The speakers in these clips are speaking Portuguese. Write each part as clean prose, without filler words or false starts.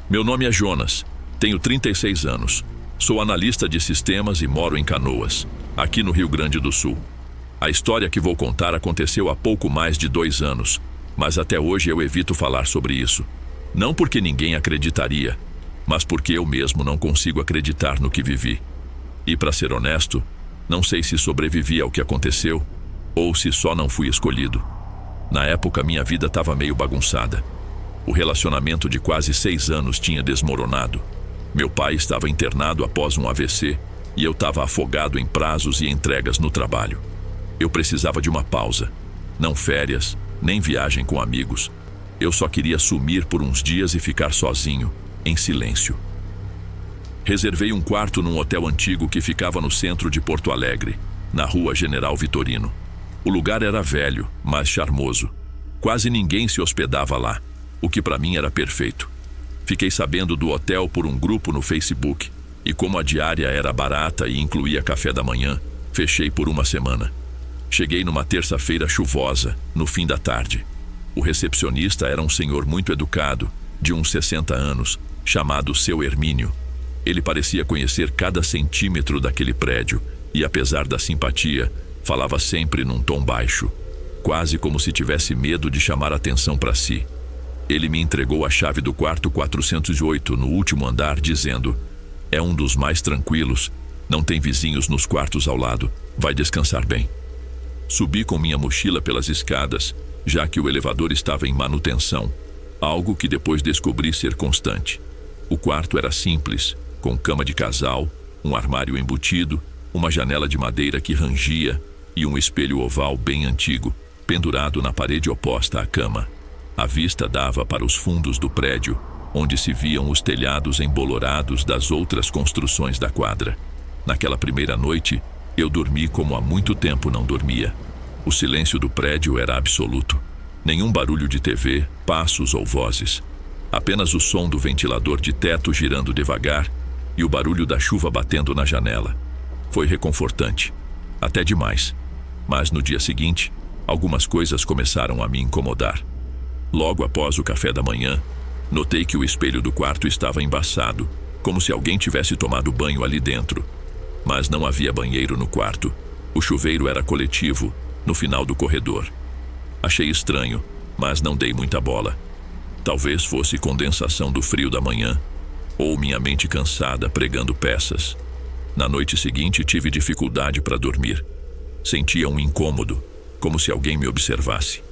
Meu nome é Jonas, tenho 36 anos. Sou analista de sistemas e moro em Canoas, aqui no Rio Grande do Sul. A história que vou contar aconteceu há pouco mais de 2 anos, mas até hoje eu evito falar sobre isso. Não porque ninguém acreditaria, mas porque eu mesmo não consigo acreditar no que vivi. E para ser honesto, não sei se sobrevivi ao que aconteceu ou se só não fui escolhido. Na época minha vida estava meio bagunçada. O relacionamento de quase 6 anos tinha desmoronado. Meu pai estava internado após um AVC e eu estava afogado em prazos e entregas no trabalho. Eu precisava de uma pausa, não férias, nem viagem com amigos. Eu só queria sumir por uns dias e ficar sozinho, em silêncio. Reservei um quarto num hotel antigo que ficava no centro de Porto Alegre, na rua General Vitorino. O lugar era velho, mas charmoso. Quase ninguém se hospedava lá, o que para mim era perfeito. Fiquei sabendo do hotel por um grupo no Facebook, e como a diária era barata e incluía café da manhã, fechei por uma semana. Cheguei numa terça-feira chuvosa, no fim da tarde. O recepcionista era um senhor muito educado, de uns 60 anos, chamado Seu Hermínio. Ele parecia conhecer cada centímetro daquele prédio e, apesar da simpatia, falava sempre num tom baixo, quase como se tivesse medo de chamar atenção para si. Ele me entregou a chave do quarto 408 no último andar, dizendo: "É um dos mais tranquilos, não tem vizinhos nos quartos ao lado, vai descansar bem." Subi com minha mochila pelas escadas, já que o elevador estava em manutenção, algo que depois descobri ser constante. O quarto era simples, com cama de casal, um armário embutido, uma janela de madeira que rangia e um espelho oval bem antigo, pendurado na parede oposta à cama. A vista dava para os fundos do prédio, onde se viam os telhados embolorados das outras construções da quadra. Naquela primeira noite, eu dormi como há muito tempo não dormia. O silêncio do prédio era absoluto. Nenhum barulho de TV, passos ou vozes. Apenas o som do ventilador de teto girando devagar e o barulho da chuva batendo na janela. Foi reconfortante, até demais. Mas no dia seguinte, algumas coisas começaram a me incomodar. Logo após o café da manhã, notei que o espelho do quarto estava embaçado, como se alguém tivesse tomado banho ali dentro. Mas não havia banheiro no quarto. O chuveiro era coletivo, no final do corredor. Achei estranho, mas não dei muita bola. Talvez fosse condensação do frio da manhã, ou minha mente cansada pregando peças. Na noite seguinte tive dificuldade para dormir. Sentia um incômodo, como se alguém me observasse.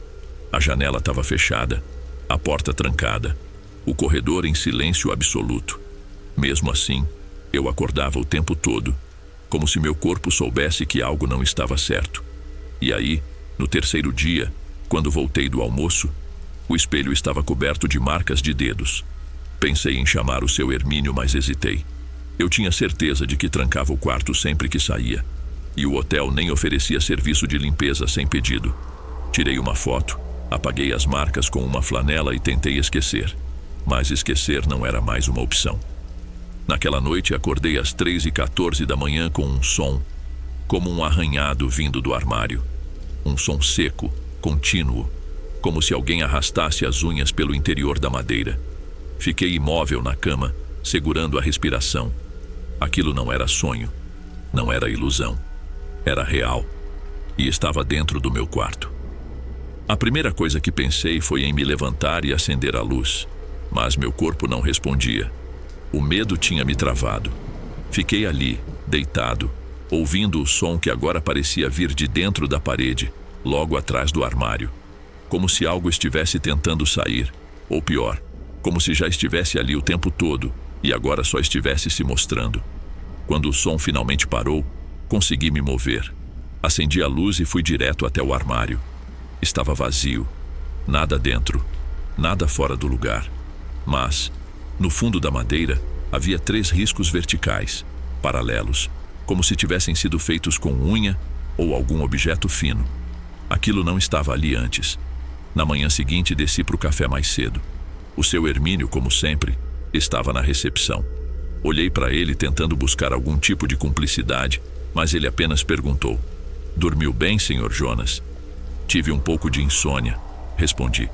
A janela estava fechada, a porta trancada, o corredor em silêncio absoluto. Mesmo assim, eu acordava o tempo todo, como se meu corpo soubesse que algo não estava certo. E aí, no terceiro dia, quando voltei do almoço, o espelho estava coberto de marcas de dedos. Pensei em chamar o Seu Hermínio, mas hesitei. Eu tinha certeza de que trancava o quarto sempre que saía, e o hotel nem oferecia serviço de limpeza sem pedido. Tirei uma foto, apaguei as marcas com uma flanela e tentei esquecer. Mas esquecer não era mais uma opção. Naquela noite acordei às 3h14 da manhã com um som, como um arranhado vindo do armário. Um som seco, contínuo, como se alguém arrastasse as unhas pelo interior da madeira. Fiquei imóvel na cama, segurando a respiração. Aquilo não era sonho, não era ilusão. Era real, e estava dentro do meu quarto. A primeira coisa que pensei foi em me levantar e acender a luz, mas meu corpo não respondia. O medo tinha me travado. Fiquei ali, deitado, ouvindo o som que agora parecia vir de dentro da parede, logo atrás do armário. Como se algo estivesse tentando sair, ou pior, como se já estivesse ali o tempo todo e agora só estivesse se mostrando. Quando o som finalmente parou, consegui me mover. Acendi a luz e fui direto até o armário. Estava vazio, nada dentro, nada fora do lugar. Mas, no fundo da madeira, havia 3 riscos verticais, paralelos, como se tivessem sido feitos com unha ou algum objeto fino. Aquilo não estava ali antes. Na manhã seguinte desci para o café mais cedo. O Seu Hermínio, como sempre, estava na recepção. Olhei para ele tentando buscar algum tipo de cumplicidade, mas ele apenas perguntou: "Dormiu bem, Sr. Jonas?" "Tive um pouco de insônia", respondi.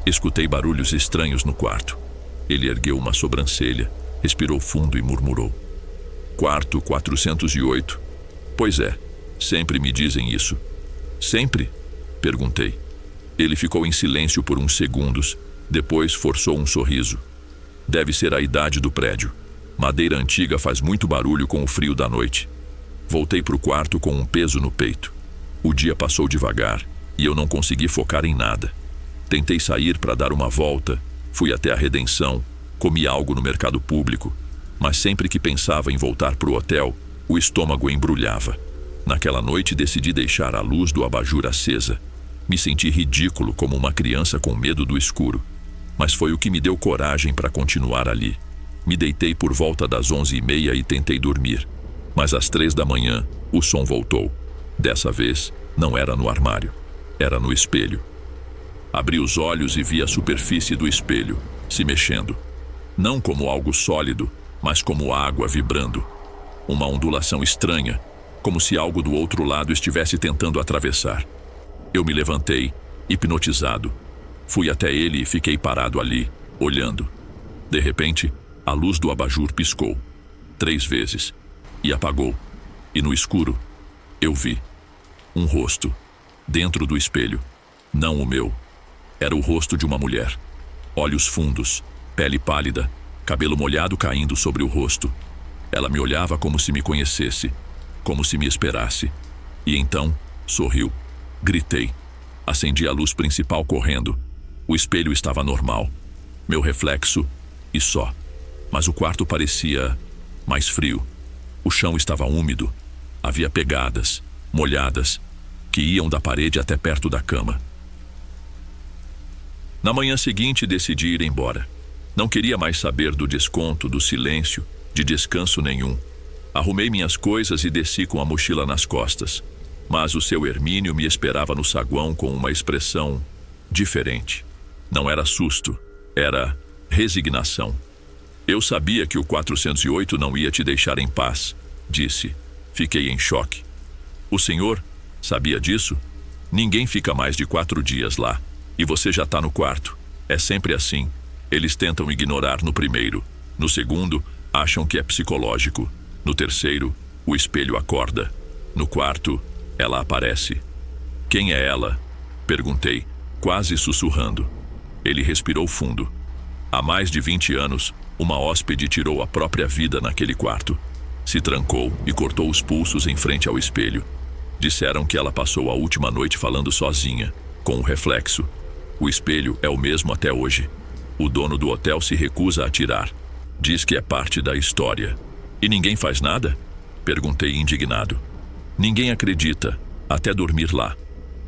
Escutei barulhos estranhos no quarto. Ele ergueu uma sobrancelha, respirou fundo e murmurou: Quarto 408. Pois é, sempre me dizem isso. Sempre? Perguntei. Ele ficou em silêncio por uns segundos, depois forçou um sorriso. Deve ser a idade do prédio. Madeira antiga faz muito barulho com o frio da noite. Voltei para o quarto com um peso no peito. O dia passou devagar e eu não consegui focar em nada. Tentei sair para dar uma volta, fui até a Redenção, comi algo no mercado público, mas sempre que pensava em voltar para o hotel, o estômago embrulhava. Naquela noite decidi deixar a luz do abajur acesa. Me senti ridículo como uma criança com medo do escuro, mas foi o que me deu coragem para continuar ali. Me deitei por volta das 11h30 e tentei dormir, mas às 3 da manhã o som voltou. Dessa vez não era no armário, era no espelho. Abri os olhos e vi a superfície do espelho se mexendo, não como algo sólido, mas como água vibrando. Uma ondulação estranha, como se algo do outro lado estivesse tentando atravessar. Eu me levantei, hipnotizado. Fui até ele e fiquei parado ali, olhando. De repente, a luz do abajur piscou 3 vezes e apagou. E no escuro, eu vi um rosto dentro do espelho. Não o meu. Era o rosto de uma mulher. Olhos fundos, pele pálida, cabelo molhado caindo sobre o rosto. Ela me olhava como se me conhecesse, como se me esperasse. E então, sorriu. Gritei. Acendi a luz principal correndo. O espelho estava normal. Meu reflexo e só. Mas o quarto parecia mais frio. O chão estava úmido. Havia pegadas, molhadas, que iam da parede até perto da cama. Na manhã seguinte decidi ir embora. Não queria mais saber do desconto, do silêncio, de descanso nenhum. Arrumei minhas coisas e desci com a mochila nas costas. Mas o seu Hermínio me esperava no saguão com uma expressão diferente. Não era susto, era resignação. Eu sabia que o 408 não ia te deixar em paz, disse. Fiquei em choque. O senhor sabia disso? Ninguém fica mais de 4 dias lá. E você já está no quarto. É sempre assim. Eles tentam ignorar no primeiro. No segundo, acham que é psicológico. No terceiro, o espelho acorda. No quarto, ela aparece. Quem é ela? Perguntei, quase sussurrando. Ele respirou fundo. Há mais de 20 anos, uma hóspede tirou a própria vida naquele quarto. Se trancou e cortou os pulsos em frente ao espelho. Disseram que ela passou a última noite falando sozinha, com um reflexo. O espelho é o mesmo até hoje. O dono do hotel se recusa a tirar. Diz que é parte da história. E ninguém faz nada? Perguntei indignado. Ninguém acredita, até dormir lá.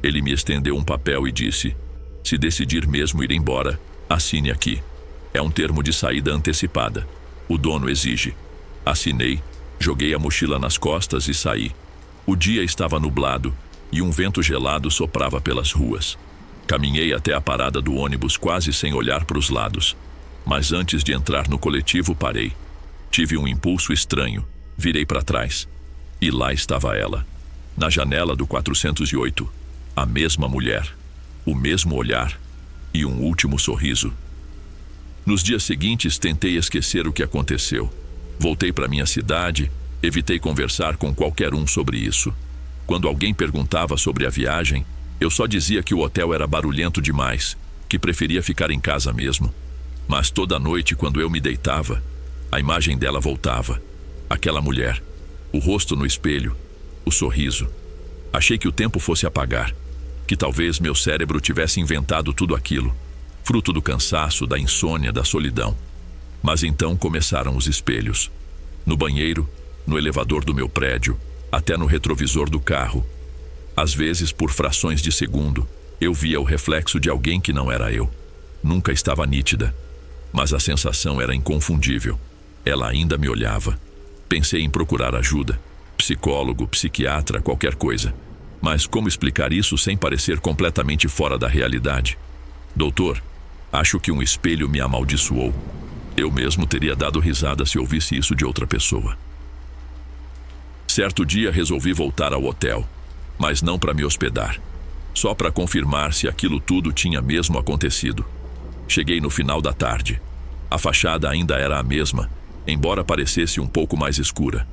Ele me estendeu um papel e disse: se decidir mesmo ir embora, assine aqui. É um termo de saída antecipada. O dono exige. Assinei, joguei a mochila nas costas e saí. O dia estava nublado e um vento gelado soprava pelas ruas. Caminhei até a parada do ônibus quase sem olhar para os lados. Mas antes de entrar no coletivo, parei. Tive um impulso estranho. Virei para trás. E lá estava ela, na janela do 408. A mesma mulher, o mesmo olhar e um último sorriso. Nos dias seguintes, tentei esquecer o que aconteceu. Voltei para minha cidade, evitei conversar com qualquer um sobre isso. Quando alguém perguntava sobre a viagem, eu só dizia que o hotel era barulhento demais, que preferia ficar em casa mesmo. Mas toda noite, quando eu me deitava, a imagem dela voltava. Aquela mulher, o rosto no espelho, o sorriso. Achei que o tempo fosse apagar, que talvez meu cérebro tivesse inventado tudo aquilo, fruto do cansaço, da insônia, da solidão. Mas então começaram os espelhos. No banheiro, no elevador do meu prédio, até no retrovisor do carro. Às vezes, por frações de segundo, eu via o reflexo de alguém que não era eu. Nunca estava nítida, mas a sensação era inconfundível. Ela ainda me olhava. Pensei em procurar ajuda, psicólogo, psiquiatra, qualquer coisa. Mas como explicar isso sem parecer completamente fora da realidade? Doutor, acho que um espelho me amaldiçoou. Eu mesmo teria dado risada se ouvisse isso de outra pessoa. Certo dia resolvi voltar ao hotel, mas não para me hospedar. Só para confirmar se aquilo tudo tinha mesmo acontecido. Cheguei no final da tarde. A fachada ainda era a mesma, embora parecesse um pouco mais escura.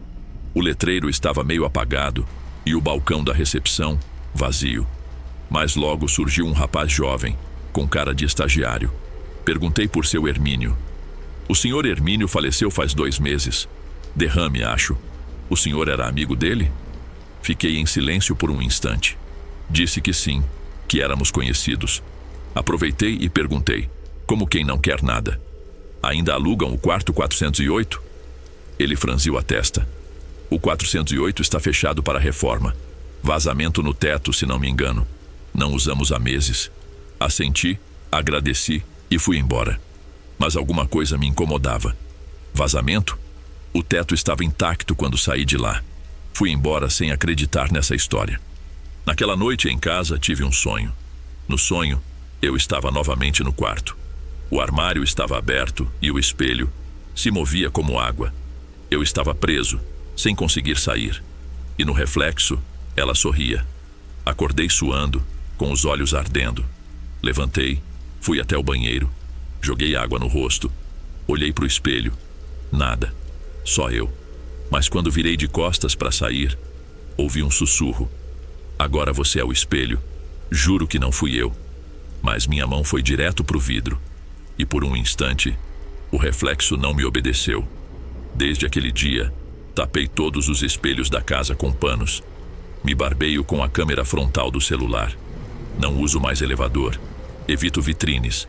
O letreiro estava meio apagado e o balcão da recepção vazio. Mas logo surgiu um rapaz jovem, com cara de estagiário. Perguntei por seu Hermínio. O senhor Hermínio faleceu faz 2 meses. Derrame, acho. O senhor era amigo dele? Fiquei em silêncio por um instante. Disse que sim, que éramos conhecidos. Aproveitei e perguntei, como quem não quer nada. Ainda alugam o quarto 408? Ele franziu a testa. O 408 está fechado para reforma. Vazamento no teto, se não me engano. Não usamos há meses. Assenti, agradeci e fui embora. Mas alguma coisa me incomodava. Vazamento? O teto estava intacto quando saí de lá. Fui embora sem acreditar nessa história. Naquela noite em casa tive um sonho. No sonho, eu estava novamente no quarto. O armário estava aberto e o espelho se movia como água. Eu estava preso, sem conseguir sair. E no reflexo, ela sorria. Acordei suando, com os olhos ardendo. Levantei, fui até o banheiro, joguei água no rosto, olhei para o espelho. Nada, só eu. Mas quando virei de costas para sair, ouvi um sussurro. Agora você é o espelho. Juro que não fui eu. Mas minha mão foi direto pro vidro. E por um instante, o reflexo não me obedeceu. Desde aquele dia, tapei todos os espelhos da casa com panos. Me barbeio com a câmera frontal do celular. Não uso mais elevador. Evito vitrines.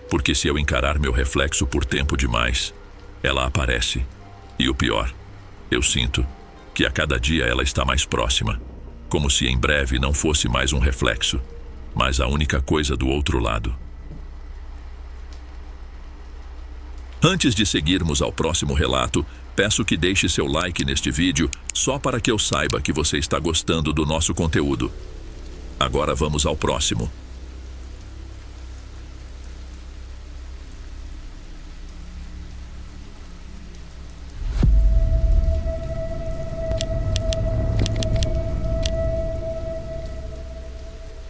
Porque se eu encarar meu reflexo por tempo demais, ela aparece. E o pior, eu sinto que a cada dia ela está mais próxima. Como se em breve não fosse mais um reflexo, mas a única coisa do outro lado. Antes de seguirmos ao próximo relato, peço que deixe seu like neste vídeo, só para que eu saiba que você está gostando do nosso conteúdo. Agora vamos ao próximo.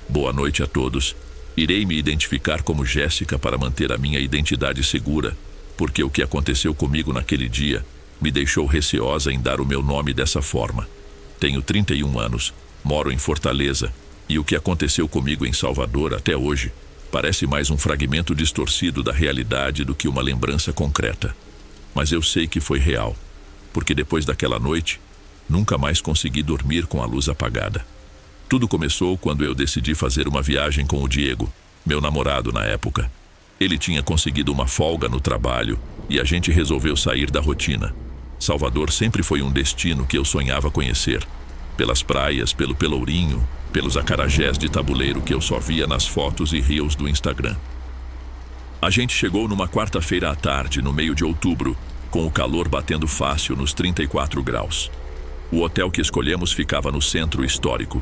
Boa noite a todos. Irei me identificar como Jéssica para manter a minha identidade segura, porque o que aconteceu comigo naquele dia me deixou receosa em dar o meu nome dessa forma. Tenho 31 anos, moro em Fortaleza, e o que aconteceu comigo em Salvador até hoje parece mais um fragmento distorcido da realidade do que uma lembrança concreta. Mas eu sei que foi real, porque depois daquela noite, nunca mais consegui dormir com a luz apagada. Tudo começou quando eu decidi fazer uma viagem com o Diego, meu namorado na época. Ele tinha conseguido uma folga no trabalho e a gente resolveu sair da rotina. Salvador sempre foi um destino que eu sonhava conhecer. Pelas praias, pelo Pelourinho, pelos acarajés de tabuleiro que eu só via nas fotos e reels do Instagram. A gente chegou numa quarta-feira à tarde, no meio de outubro, com o calor batendo fácil nos 34 graus. O hotel que escolhemos ficava no centro histórico.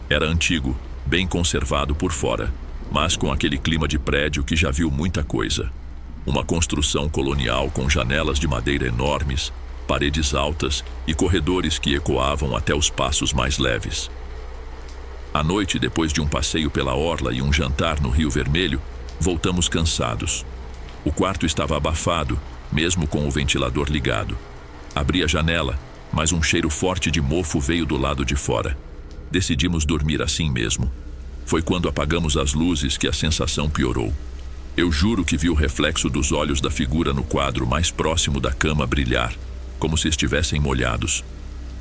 Era antigo, bem conservado por fora, mas com aquele clima de prédio que já viu muita coisa. Uma construção colonial com janelas de madeira enormes, paredes altas e corredores que ecoavam até os passos mais leves. À noite, depois de um passeio pela orla e um jantar no Rio Vermelho, voltamos cansados. O quarto estava abafado, mesmo com o ventilador ligado. Abri a janela, mas um cheiro forte de mofo veio do lado de fora. Decidimos dormir assim mesmo. Foi quando apagamos as luzes que a sensação piorou. Eu juro que vi o reflexo dos olhos da figura no quadro mais próximo da cama brilhar, como se estivessem molhados.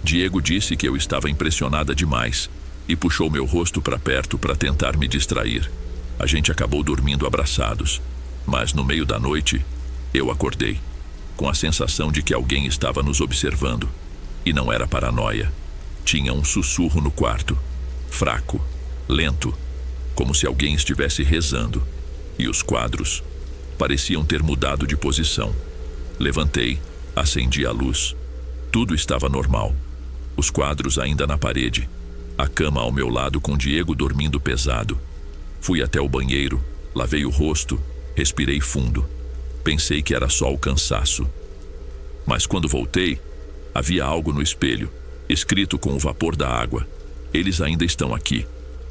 Diego disse que eu estava impressionada demais e puxou meu rosto para perto para tentar me distrair. A gente acabou dormindo abraçados, mas no meio da noite, eu acordei, com a sensação de que alguém estava nos observando. E não era paranoia. Tinha um sussurro no quarto, fraco, lento, como se alguém estivesse rezando. E os quadros pareciam ter mudado de posição. Levantei, acendi a luz. Tudo estava normal. Os quadros ainda na parede. A cama ao meu lado com Diego dormindo pesado. Fui até o banheiro, lavei o rosto, respirei fundo. Pensei que era só o cansaço. Mas quando voltei, havia algo no espelho, escrito com o vapor da água. Eles ainda estão aqui.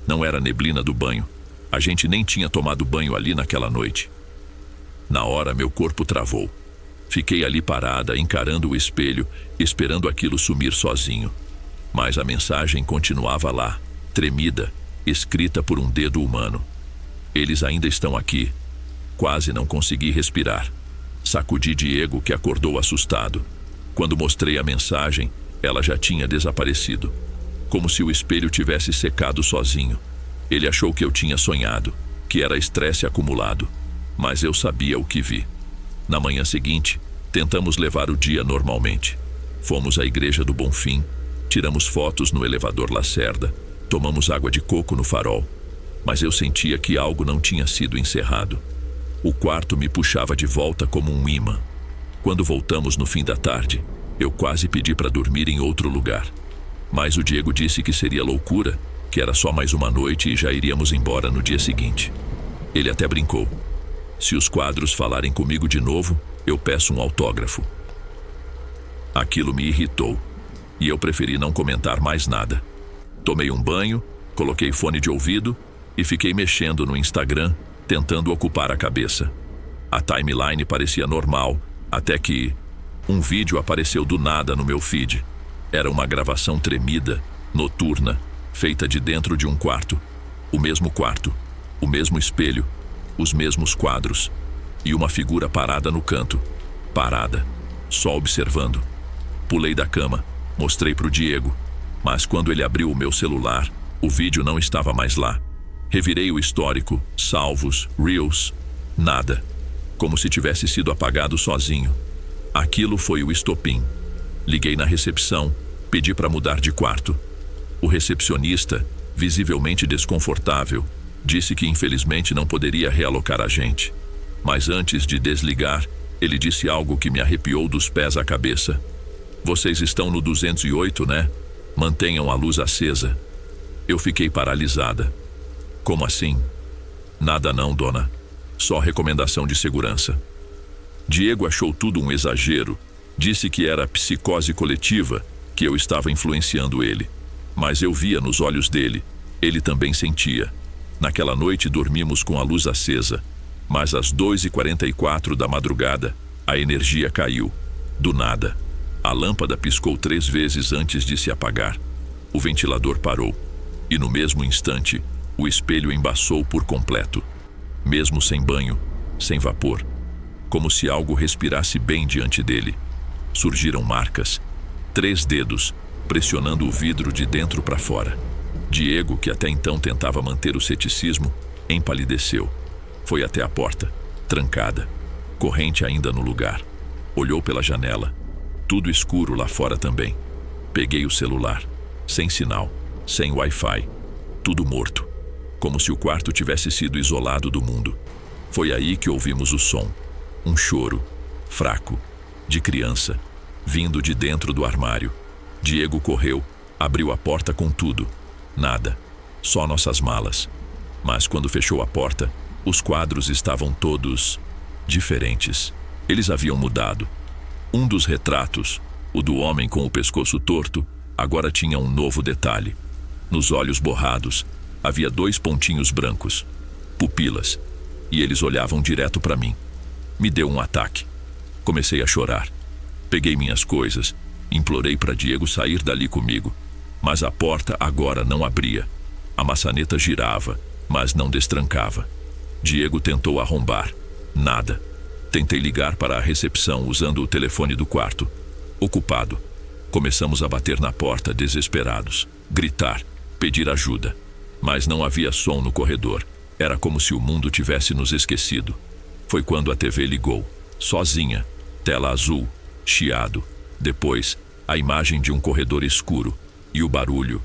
Não era neblina do banho. A gente nem tinha tomado banho ali naquela noite. Na hora, meu corpo travou. Fiquei ali parada, encarando o espelho, esperando aquilo sumir sozinho. Mas a mensagem continuava lá, tremida, escrita por um dedo humano. Eles ainda estão aqui. Quase não consegui respirar. Sacudi Diego, que acordou assustado. Quando mostrei a mensagem, ela já tinha desaparecido. Como se o espelho tivesse secado sozinho. Ele achou que eu tinha sonhado, que era estresse acumulado. Mas eu sabia o que vi. Na manhã seguinte, tentamos levar o dia normalmente. Fomos à igreja do Bonfim, tiramos fotos no elevador Lacerda, tomamos água de coco no farol. Mas eu sentia que algo não tinha sido encerrado. O quarto me puxava de volta como um imã. Quando voltamos no fim da tarde, eu quase pedi para dormir em outro lugar. Mas o Diego disse que seria loucura, que era só mais uma noite e já iríamos embora no dia seguinte. Ele até brincou. Se os quadros falarem comigo de novo, eu peço um autógrafo. Aquilo me irritou, e eu preferi não comentar mais nada. Tomei um banho, coloquei fone de ouvido e fiquei mexendo no Instagram, tentando ocupar a cabeça. A timeline parecia normal, até que um vídeo apareceu do nada no meu feed. Era uma gravação tremida, noturna, feita de dentro de um quarto. O mesmo quarto, o mesmo espelho, os mesmos quadros, e uma figura parada no canto. Parada, só observando. Pulei da cama, mostrei pro Diego, mas quando ele abriu o meu celular, o vídeo não estava mais lá. Revirei o histórico, salvos, reels, nada. Como se tivesse sido apagado sozinho. Aquilo foi o estopim. Liguei na recepção, pedi para mudar de quarto. O recepcionista, visivelmente desconfortável, disse que infelizmente não poderia realocar a gente. Mas antes de desligar, ele disse algo que me arrepiou dos pés à cabeça. Vocês estão no 208, né? Mantenham a luz acesa. Eu fiquei paralisada. Como assim? Nada não, dona. Só recomendação de segurança. Diego achou tudo um exagero. Disse que era psicose coletiva, que eu estava influenciando ele. Mas eu via nos olhos dele. Ele também sentia. Naquela noite dormimos com a luz acesa, mas às 2h44 da madrugada, a energia caiu. Do nada. A lâmpada piscou 3 vezes antes de se apagar. O ventilador parou. E no mesmo instante, o espelho embaçou por completo. Mesmo sem banho, sem vapor. Como se algo respirasse bem diante dele. Surgiram marcas. 3 dedos, pressionando o vidro de dentro para fora. Diego, que até então tentava manter o ceticismo, empalideceu. Foi até a porta, trancada, corrente ainda no lugar. Olhou pela janela. Tudo escuro lá fora também. Peguei o celular. Sem sinal, sem Wi-Fi. Tudo morto. Como se o quarto tivesse sido isolado do mundo. Foi aí que ouvimos o som. Um choro, fraco, de criança, vindo de dentro do armário. Diego correu, abriu a porta com tudo. Nada, só nossas malas. Mas quando fechou a porta, os quadros estavam todos diferentes. Eles haviam mudado. Um dos retratos, o do homem com o pescoço torto, agora tinha um novo detalhe. Nos olhos borrados, havia 2 pontinhos brancos, pupilas, e eles olhavam direto para mim. Me deu um ataque. Comecei a chorar. Peguei minhas coisas, implorei para Diego sair dali comigo. Mas a porta agora não abria. A maçaneta girava, mas não destrancava. Diego tentou arrombar. Nada. Tentei ligar para a recepção usando o telefone do quarto. Ocupado. Começamos a bater na porta desesperados. Gritar. Pedir ajuda. Mas não havia som no corredor. Era como se o mundo tivesse nos esquecido. Foi quando a TV ligou. Sozinha. Tela azul. Chiado. Depois, a imagem de um corredor escuro. E o barulho,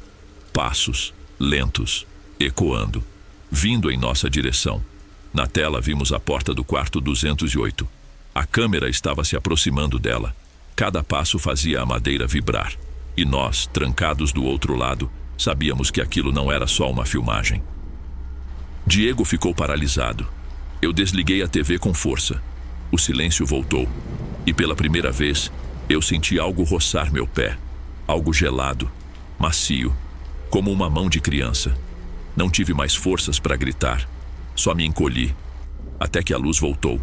passos, lentos, ecoando, vindo em nossa direção. Na tela vimos a porta do quarto 208. A câmera estava se aproximando dela. Cada passo fazia a madeira vibrar. E nós, trancados do outro lado, sabíamos que aquilo não era só uma filmagem. Diego ficou paralisado. Eu desliguei a TV com força. O silêncio voltou. E pela primeira vez, eu senti algo roçar meu pé. Algo gelado. Macio, como uma mão de criança. Não tive mais forças para gritar. Só me encolhi, até que a luz voltou.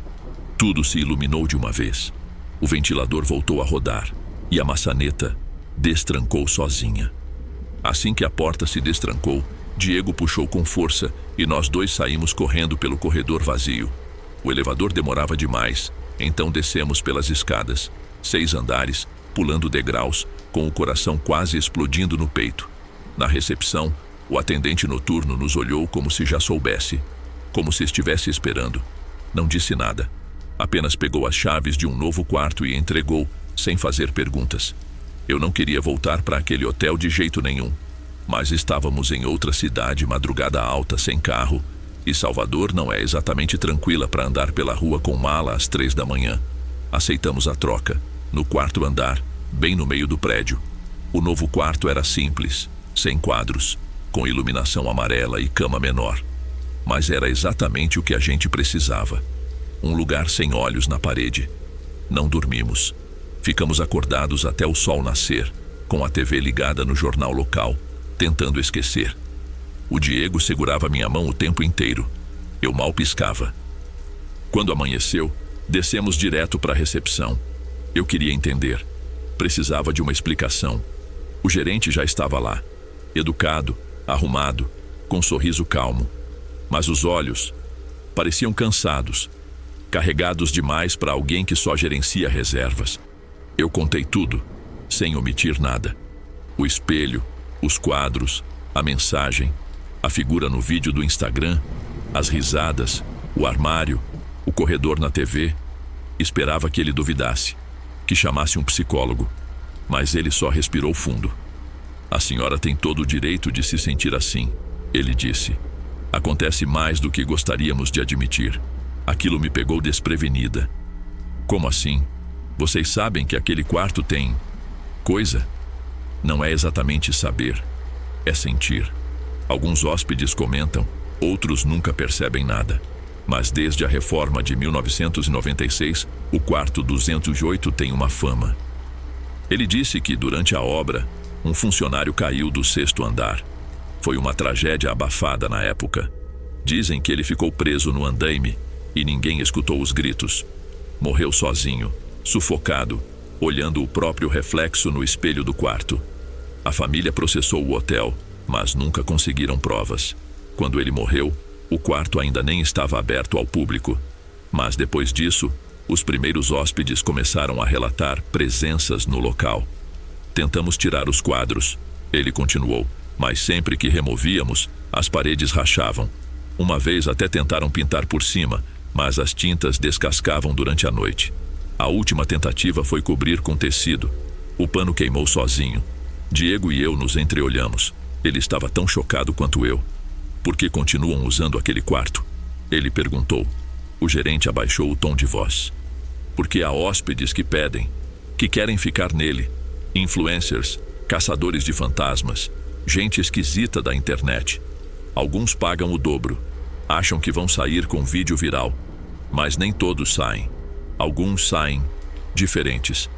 Tudo se iluminou de uma vez. O ventilador voltou a rodar e a maçaneta destrancou sozinha. Assim que a porta se destrancou, Diego puxou com força e nós dois saímos correndo pelo corredor vazio. O elevador demorava demais, então descemos pelas escadas, 6 andares, pulando degraus, com o coração quase explodindo no peito. Na recepção, o atendente noturno nos olhou como se já soubesse, como se estivesse esperando. Não disse nada. Apenas pegou as chaves de um novo quarto e entregou, sem fazer perguntas. Eu não queria voltar para aquele hotel de jeito nenhum. Mas estávamos em outra cidade, madrugada alta, sem carro, e Salvador não é exatamente tranquila para andar pela rua com mala às 3 da manhã. Aceitamos a troca, no 4º andar, bem no meio do prédio. O novo quarto era simples, sem quadros, com iluminação amarela e cama menor. Mas era exatamente o que a gente precisava. Um lugar sem olhos na parede. Não dormimos. Ficamos acordados até o sol nascer, com a TV ligada no jornal local, tentando esquecer. O Diego segurava minha mão o tempo inteiro. Eu mal piscava. Quando amanheceu, descemos direto para a recepção. Eu queria entender. Precisava de uma explicação. O gerente já estava lá, educado, arrumado, com um sorriso calmo. Mas os olhos pareciam cansados, carregados demais para alguém que só gerencia reservas. Eu contei tudo, sem omitir nada. O espelho, os quadros, a mensagem, a figura no vídeo do Instagram, as risadas, o armário, o corredor na TV. Esperava que ele duvidasse, que chamasse um psicólogo, mas ele só respirou fundo. A senhora tem todo o direito de se sentir assim, ele disse. Acontece mais do que gostaríamos de admitir. Aquilo me pegou desprevenida. Como assim? Vocês sabem que aquele quarto tem coisa? Não é exatamente saber, é sentir. Alguns hóspedes comentam, outros nunca percebem nada. Mas desde a reforma de 1996, o quarto 208 tem uma fama. Ele disse que, durante a obra, um funcionário caiu do 6º andar. Foi uma tragédia abafada na época. Dizem que ele ficou preso no andaime e ninguém escutou os gritos. Morreu sozinho, sufocado, olhando o próprio reflexo no espelho do quarto. A família processou o hotel, mas nunca conseguiram provas. Quando ele morreu, o quarto ainda nem estava aberto ao público. Mas depois disso, os primeiros hóspedes começaram a relatar presenças no local. Tentamos tirar os quadros, ele continuou, mas sempre que removíamos, as paredes rachavam. Uma vez até tentaram pintar por cima, mas as tintas descascavam durante a noite. A última tentativa foi cobrir com tecido. O pano queimou sozinho. Diego e eu nos entreolhamos. Ele estava tão chocado quanto eu. Por que continuam usando aquele quarto? Ele perguntou. O gerente abaixou o tom de voz. Porque há hóspedes que pedem, que querem ficar nele. Influencers, caçadores de fantasmas, gente esquisita da internet. Alguns pagam o dobro. Acham que vão sair com vídeo viral. Mas nem todos saem. Alguns saem diferentes.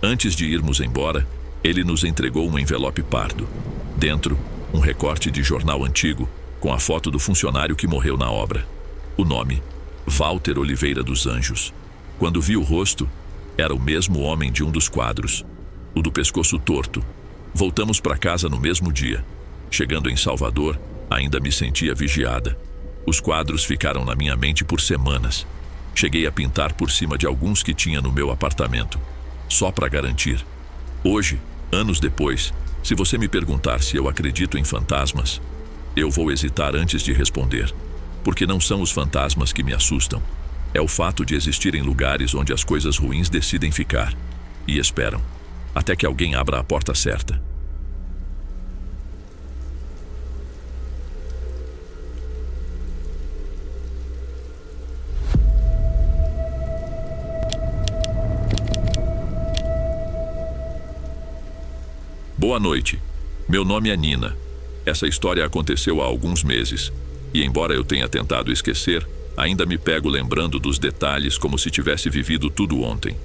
Antes de irmos embora, ele nos entregou um envelope pardo. Dentro, um recorte de jornal antigo, com a foto do funcionário que morreu na obra. O nome, Walter Oliveira dos Anjos. Quando vi o rosto, era o mesmo homem de um dos quadros, o do pescoço torto. Voltamos para casa no mesmo dia. Chegando em Salvador, ainda me sentia vigiada. Os quadros ficaram na minha mente por semanas. Cheguei a pintar por cima de alguns que tinha no meu apartamento, só para garantir. Hoje, anos depois, se você me perguntar se eu acredito em fantasmas, eu vou hesitar antes de responder, porque não são os fantasmas que me assustam. É o fato de existirem lugares onde as coisas ruins decidem ficar e esperam, até que alguém abra a porta certa. Boa noite. Meu nome é Nina. Essa história aconteceu há alguns meses, e embora eu tenha tentado esquecer, ainda me pego lembrando dos detalhes como se tivesse vivido tudo ontem.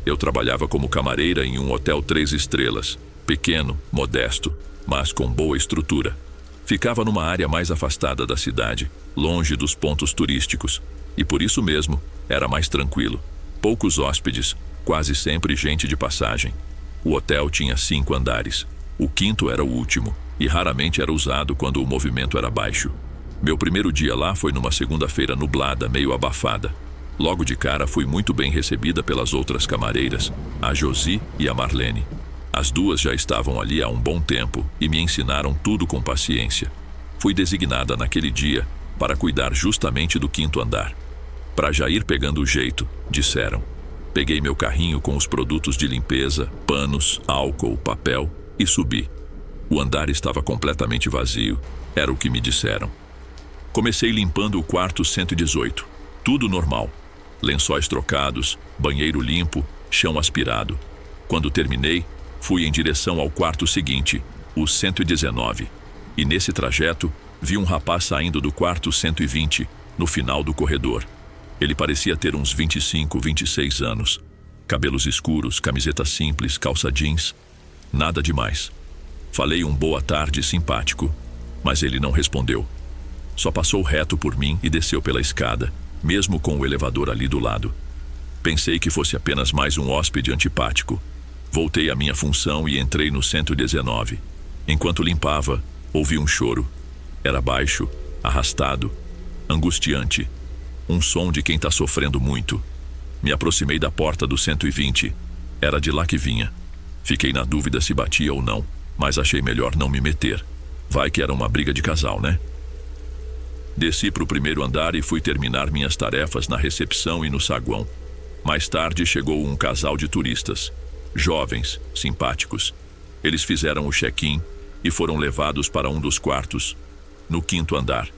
Eu trabalhava como camareira em um hotel 3 estrelas, pequeno, modesto, mas com boa estrutura. Ficava numa área mais afastada da cidade, longe dos pontos turísticos, e por isso mesmo, Era mais tranquilo. Poucos hóspedes, quase sempre gente de passagem. O hotel tinha 5 andares. O quinto era o último, e raramente era usado quando o movimento era baixo. Meu primeiro dia lá foi numa segunda-feira nublada, meio abafada. Logo de cara fui muito bem recebida pelas outras camareiras, a Josi e a Marlene. As duas já estavam ali há um bom tempo e me ensinaram tudo com paciência. Fui designada naquele dia para cuidar justamente do quinto andar. Para já ir pegando o jeito, disseram. Peguei meu carrinho com os produtos de limpeza, panos, álcool, papel e subi. O andar estava completamente vazio, era o que me disseram. Comecei limpando o quarto 118, tudo normal. Lençóis trocados, banheiro limpo, chão aspirado. Quando terminei, fui em direção ao quarto seguinte, o 119. E nesse trajeto, vi um rapaz saindo do quarto 120, no final do corredor. Ele parecia ter uns 25, 26 anos. Cabelos escuros, camiseta simples, calça jeans. Nada demais. Falei um boa tarde simpático, mas ele não respondeu. Só passou reto por mim e desceu pela escada, mesmo com o elevador ali do lado. Pensei que fosse apenas mais um hóspede antipático. Voltei à minha função e entrei no 119. Enquanto limpava, ouvi um choro. Era baixo, arrastado, angustiante. Um som de quem está sofrendo muito. Me aproximei da porta do 120. Era de lá que vinha. Fiquei na dúvida se batia ou não, mas achei melhor não me meter. Vai que era uma briga de casal, né? Desci para o primeiro andar e fui terminar minhas tarefas na recepção e no saguão. Mais tarde chegou um casal de turistas. Jovens, simpáticos. Eles fizeram o check-in e foram levados para um dos quartos, no quinto andar.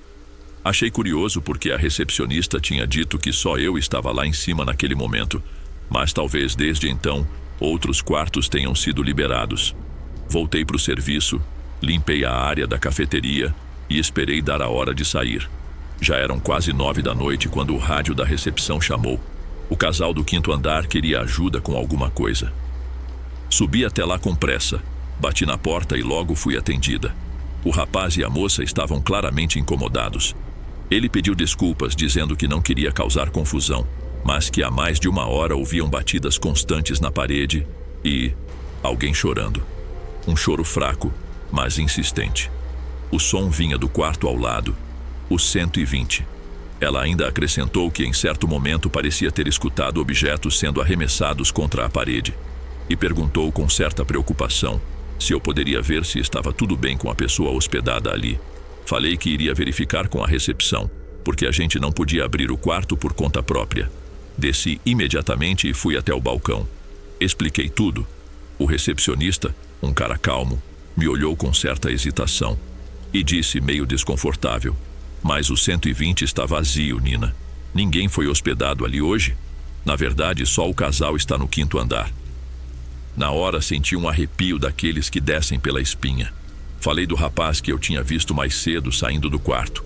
Achei curioso porque a recepcionista tinha dito que só eu estava lá em cima naquele momento, mas talvez desde então outros quartos tenham sido liberados. Voltei para o serviço, limpei a área da cafeteria e esperei dar a hora de sair. Já eram quase 9 da noite quando o rádio da recepção chamou. O casal do quinto andar queria ajuda com alguma coisa. Subi até lá com pressa, bati na porta e logo fui atendida. O rapaz e a moça estavam claramente incomodados. Ele pediu desculpas, dizendo que não queria causar confusão, mas que há mais de 1 hora ouviam batidas constantes na parede e alguém chorando. Um choro fraco, mas insistente. O som vinha do quarto ao lado, o 120. Ela ainda acrescentou que em certo momento parecia ter escutado objetos sendo arremessados contra a parede e perguntou com certa preocupação se eu poderia ver se estava tudo bem com a pessoa hospedada ali. Falei que iria verificar com a recepção, porque a gente não podia abrir o quarto por conta própria. Desci imediatamente e fui até o balcão. Expliquei tudo. O recepcionista, um cara calmo, me olhou com certa hesitação e disse meio desconfortável: "Mas o 120 está vazio, Nina. Ninguém foi hospedado ali hoje? Na verdade, só o casal está no quinto andar." Na hora senti um arrepio daqueles que descem pela espinha. Falei do rapaz que eu tinha visto mais cedo saindo do quarto.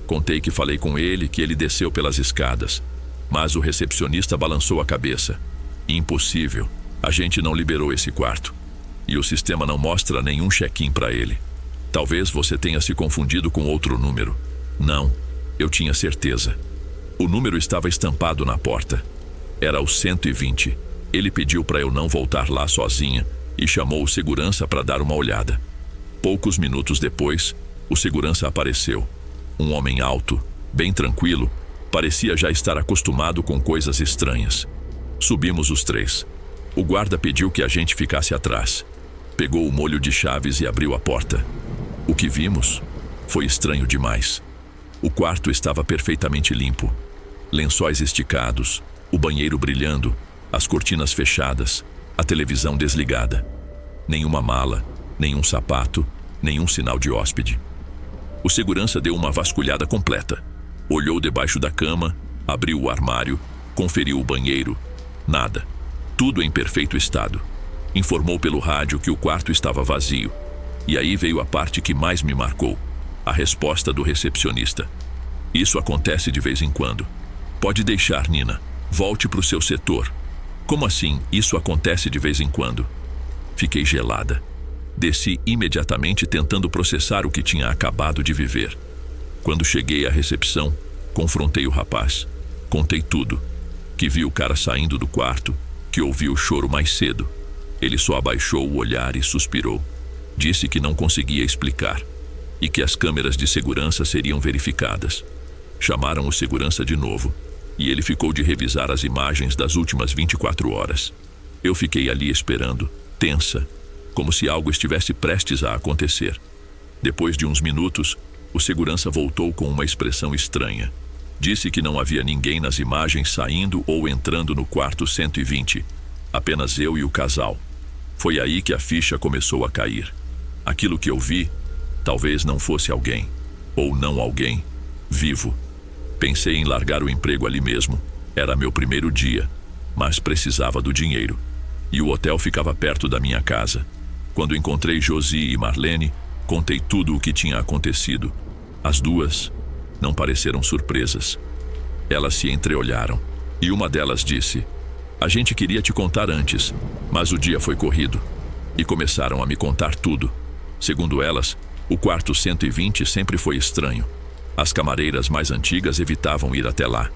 Contei que falei com ele, que ele desceu pelas escadas. Mas o recepcionista balançou a cabeça. "Impossível. A gente não liberou esse quarto. E o sistema não mostra nenhum check-in para ele. Talvez você tenha se confundido com outro número." Não, eu tinha certeza. O número estava estampado na porta. Era o 120. Ele pediu para eu não voltar lá sozinha e chamou o segurança para dar uma olhada. Poucos minutos depois, o segurança apareceu. Um homem alto, bem tranquilo, parecia já estar acostumado com coisas estranhas. Subimos os 3. O guarda pediu que a gente ficasse atrás. Pegou o molho de chaves e abriu a porta. O que vimos foi estranho demais. O quarto estava perfeitamente limpo. Lençóis esticados, o banheiro brilhando, as cortinas fechadas, a televisão desligada. Nenhuma mala, nenhum sapato, nenhum sinal de hóspede. O segurança deu uma vasculhada completa. Olhou debaixo da cama, abriu o armário, conferiu o banheiro. Nada. Tudo em perfeito estado. Informou pelo rádio que o quarto estava vazio. E aí veio a parte que mais me marcou. A resposta do recepcionista: "Isso acontece de vez em quando. Pode deixar, Nina. Volte para o seu setor." "Como assim, isso acontece de vez em quando?" Fiquei gelada. Desci imediatamente tentando processar o que tinha acabado de viver. Quando cheguei à recepção, confrontei o rapaz. Contei tudo. que vi o cara saindo do quarto, que ouvi o choro mais cedo. Ele só abaixou o olhar e suspirou. Disse que não conseguia explicar e que as câmeras de segurança seriam verificadas. Chamaram o segurança de novo e ele ficou de revisar as imagens das últimas 24 horas. Eu fiquei ali esperando, tensa, como se algo estivesse prestes a acontecer. Depois de uns minutos, o segurança voltou com uma expressão estranha. Disse que não havia ninguém nas imagens saindo ou entrando no quarto 120, apenas eu e o casal. Foi aí que a ficha começou a cair. Aquilo que eu vi, talvez não fosse alguém, ou não alguém, vivo. Pensei em largar o emprego ali mesmo. Era meu primeiro dia, mas precisava do dinheiro. E o hotel ficava perto da minha casa. Quando encontrei Josi e Marlene, contei tudo o que tinha acontecido. As duas não pareceram surpresas. Elas se entreolharam, e uma delas disse: "A gente queria te contar antes, mas o dia foi corrido." E começaram a me contar tudo. Segundo elas, o quarto 120 sempre foi estranho. As camareiras mais antigas evitavam ir até lá.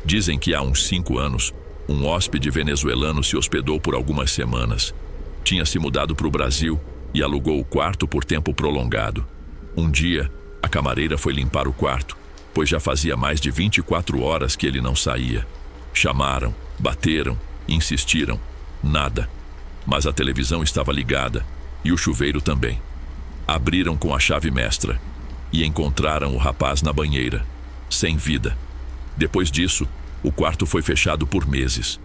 Dizem que há uns 5 anos, um hóspede venezuelano se hospedou por algumas semanas. Tinha se mudado para o Brasil e alugou o quarto por tempo prolongado. Um dia, a camareira foi limpar o quarto, pois já fazia mais de 24 horas que ele não saía. Chamaram, bateram, insistiram. Nada. Mas a televisão estava ligada e o chuveiro também. Abriram com a chave mestra e encontraram o rapaz na banheira, sem vida. Depois disso, o quarto foi fechado por meses.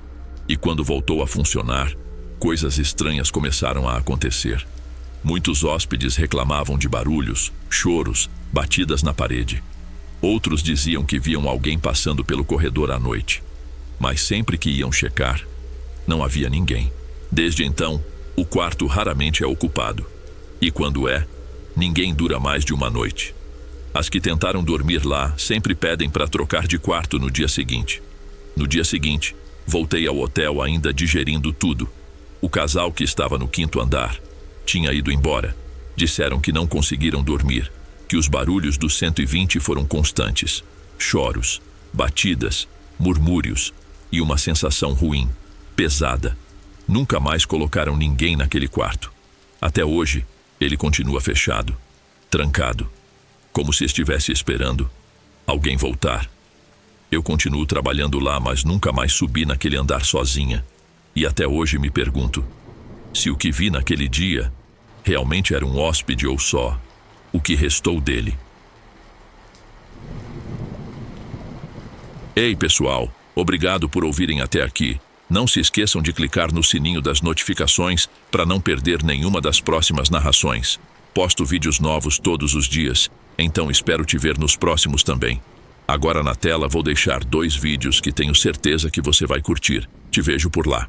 E quando voltou a funcionar, coisas estranhas começaram a acontecer. Muitos hóspedes reclamavam de barulhos, choros, batidas na parede. Outros diziam que viam alguém passando pelo corredor à noite. Mas sempre que iam checar, não havia ninguém. Desde então, o quarto raramente é ocupado. E quando é, ninguém dura mais de uma noite. As que tentaram dormir lá sempre pedem para trocar de quarto no dia seguinte. No dia seguinte, voltei ao hotel ainda digerindo tudo. O casal que estava no 5º andar tinha ido embora. Disseram que não conseguiram dormir, que os barulhos do 120 foram constantes. Choros, batidas, murmúrios e uma sensação ruim, pesada. Nunca mais colocaram ninguém naquele quarto. Até hoje, ele continua fechado, trancado, como se estivesse esperando alguém voltar. Eu continuo trabalhando lá, mas nunca mais subi naquele andar sozinha. E até hoje me pergunto se o que vi naquele dia realmente era um hóspede ou só o que restou dele. Ei, pessoal, obrigado por ouvirem até aqui. Não se esqueçam de clicar no sininho das notificações para não perder nenhuma das próximas narrações. Posto vídeos novos todos os dias, então espero te ver nos próximos também. Agora na tela vou deixar 2 vídeos que tenho certeza que você vai curtir. Te vejo por lá.